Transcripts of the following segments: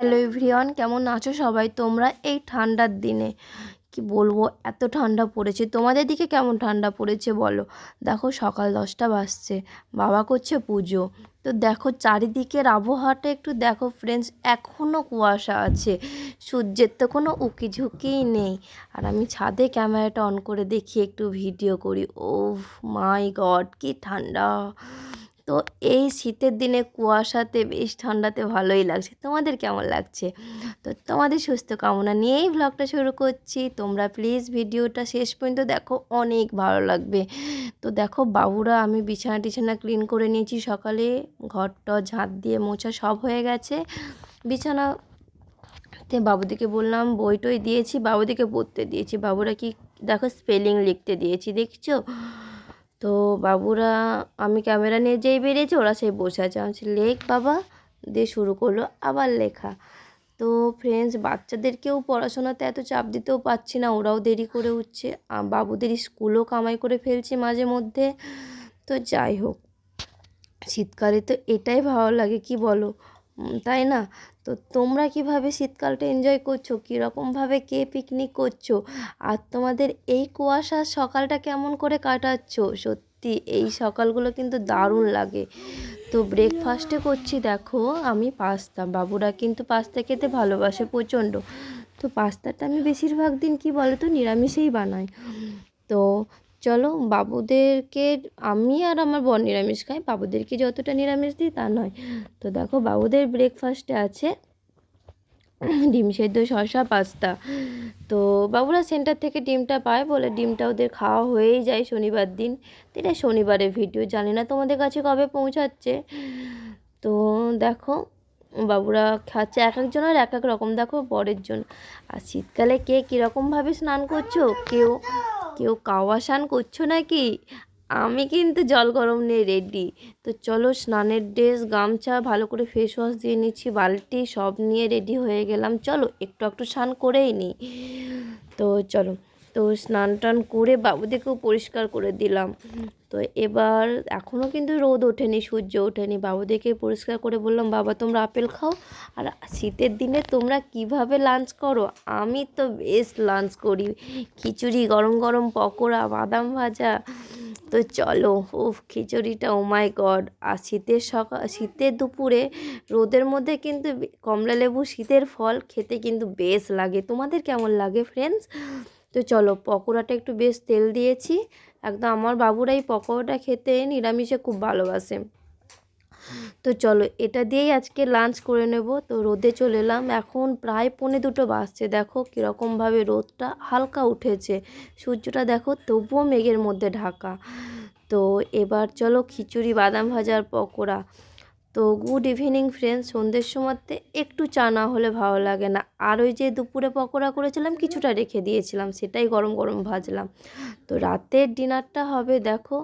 Hello everyone, কেমন আছো সবাই তোমরা? এই ঠান্ডার দিনে কি বলবো, এত ঠান্ডা পড়েছে। তোমাদের দিকে কেমন ঠান্ডা পড়েছে বলো? দেখো সকাল 10টা বাজছে, বাবা করছে পুজো। তো দেখো চারিদিকের আবহাওয়াটা একটু দেখো ফ্রেন্ডস, এখনও কুয়াশা আছে, সূর্যের তো কোনো উকি ঝুঁকিই নেই। আর আমি ছাদে ক্যামেরাটা অন করে দেখি, একটু ভিডিও করি। ওহ মাই গড, কি ঠান্ডা! তো এই শীতের দিনে কুয়াশাতে বেশ ঠান্ডাতে ভালোই লাগছে। তোমাদের কেমন লাগছে? তো তোমাদের সুস্থ কামনা নিয়েই ভ্লগটা শুরু করছি। তোমরা প্লিজ ভিডিওটা শেষ পর্যন্ত দেখো, অনেক ভালো লাগবে। তো দেখো বাবুরা, আমি বিছানা টিছানা ক্লিন করে নিয়েছি সকালে, ঘরটা ঝাঁট দিয়ে মোছা সব হয়ে গেছে। বিছানাতে বাবুদিকে বললাম, বই টই দিয়েছি, বাবুদিকে পড়তে দিয়েছি। বাবুরা কি দেখো স্পেলিং লিখতে দিয়েছি, দেখছো? তো বাবুরা, আমি ক্যামেরা নিয়ে যেই বেরিয়েছে ওরা সেই বসে আছে। আমি বলছি লেখ বাবা, দিয়ে শুরু করলো আবার লেখা। তো ফ্রেন্ডস, বাচ্চাদেরকেও পড়াশোনাতে এত চাপ দিতেও পারছি না, ওরাও দেরি করে উঠছে। বাবুদের স্কুলও কামাই করে ফেলছে মাঝে মধ্যে। তো যাই হোক, শীতকালে তো এটাই ভালো লাগে, কি বলো? তাই না? তো তোমরা কিভাবে শীতকালটা এনজয় করছো, কীরকমভাবে কে পিকনিক করছো, আর তোমাদের এই কুয়াশার সকালটা কেমন করে কাটাচ্ছো? সত্যি এই সকালগুলো কিন্তু দারুণ লাগে। তো ব্রেকফাস্টে করছি দেখো আমি পাস্তা। বাবুরা কিন্তু পাস্তা খেতে ভালোবাসে প্রচণ্ড। তো পাস্তাটা আমি বেশিরভাগ দিন কি বলো তো নিরামিষেই বানাই। তো চলো বাবুদেরকে, আমি আর আমার বর নিরামিষ খাই, বাবুদেরকে যতটা নিরামিষ দিই তা নয়। তো দেখো বাবুদের ব্রেকফাস্টে আছে ডিম সেদ্ধ, শসা, পাস্তা। তো বাবুরা সেন্টার থেকে ডিমটা পায় বলে ডিমটা ওদের খাওয়া হয়েই যায় শনিবার দিন। এটা শনিবারের ভিডিও, জানি না তোমাদের কাছে কবে পৌঁছাচ্ছে। তো দেখো বাবুরা খাচ্ছে, এক একজনের এক এক রকম। দেখো বরের জন্য, আর শীতকালে কে কীরকমভাবে স্নান করছো? কেউ কেউ কাওয়া স্নান করছো নাকি? আমি কিন্তু জল গরম নিয়ে রেডি। তো চলো স্নানের ড্রেস, গামছা, ভালো করে ফেস ওয়াশ দিয়ে নিচ্ছি, বালতি সব নিয়ে রেডি হয়ে গেলাম। চলো একটু একটু স্নান করেই নিই। তো চলো, তো স্নান টান করে বাবুদেরকেও পরিষ্কার করে দিলাম। তো এবার এখনও কিন্তু রোদ ওঠেনি, সূর্য ওঠেনি। বাবুদেরকে পরিষ্কার করে বললাম, বাবা তোমরা আপেল খাও। আর শীতের দিনে তোমরা কিভাবে লাঞ্চ করো? আমি তো বেশ লাঞ্চ করি, খিচুড়ি, গরম গরম পকোড়া, বাদাম ভাজা। তো চলো, উফ খিচুড়িটা ও মাই গড! আর শীতের দুপুরে রোদের মধ্যে কিন্তু কমলা লেবু, শীতের ফল খেতে কিন্তু বেশ লাগে। তোমাদের কেমন লাগে ফ্রেন্ডস? তো চলো, পকোড়াটা একটু বেশ তেল দিয়েছি একদম। আমার বাবুরা এই পকোড়াটা খেতে নিরামিষে খুব ভালোবাসে। তো চলো এটা দিয়েই আজকে লাঞ্চ করে নেব। তো রোদে চলে এলাম, এখন প্রায় 1:45 বাজছে। দেখো কীরকমভাবে রোদটা হালকা উঠেছে, সূর্যটা দেখো তবুও মেঘের মধ্যে ঢাকা। তো এবার চলো খিচুড়ি, বাদাম ভাজার পকোড়া। তো গুড ইভিনিং ফ্রেন্ডস, সন্ধ্যের সময়তে একটু চা না হলে ভালো লাগে না। আর ওই যে দুপুরে পকোড়া করেছিলাম, কিছুটা রেখে দিয়েছিলাম, সেটাই গরম গরম ভাজলাম। তো রাতের ডিনারটা হবে দেখো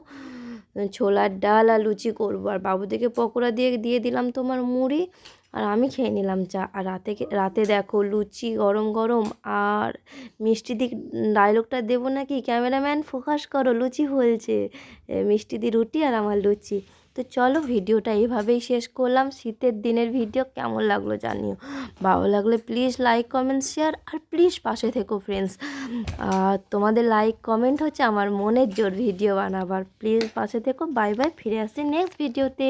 ছোলার ডাল আর লুচি করবো। আর বাবুদেরকে পকোড়া দিয়ে দিয়ে দিলাম তোমার মুড়ি, আর আমি খেয়ে নিলাম চা। আর রাতে দেখো লুচি গরম গরম, আর মিষ্টি দি ডায়লগটা দেবো নাকি? ক্যামেরাম্যান ফোকাস করো, লুচি হয়েছে। মিষ্টি দি রুটি আর আমার লুচি। তো চলো ভিডিওটা এইভাবেই শেষ করলাম। শীতের দিনের ভিডিও কেমন লাগলো জানিও, ভালো লাগলে প্লিজ লাইক কমেন্ট শেয়ার, আর প্লিজ পাশে থেকো ফ্রেন্ডস। আর তোমাদের লাইক কমেন্ট হচ্ছে আমার মনের জোর ভিডিও বানাবার। প্লিজ পাশে থেকো। বাই বাই, ফিরে আসছি নেক্সট ভিডিওতে।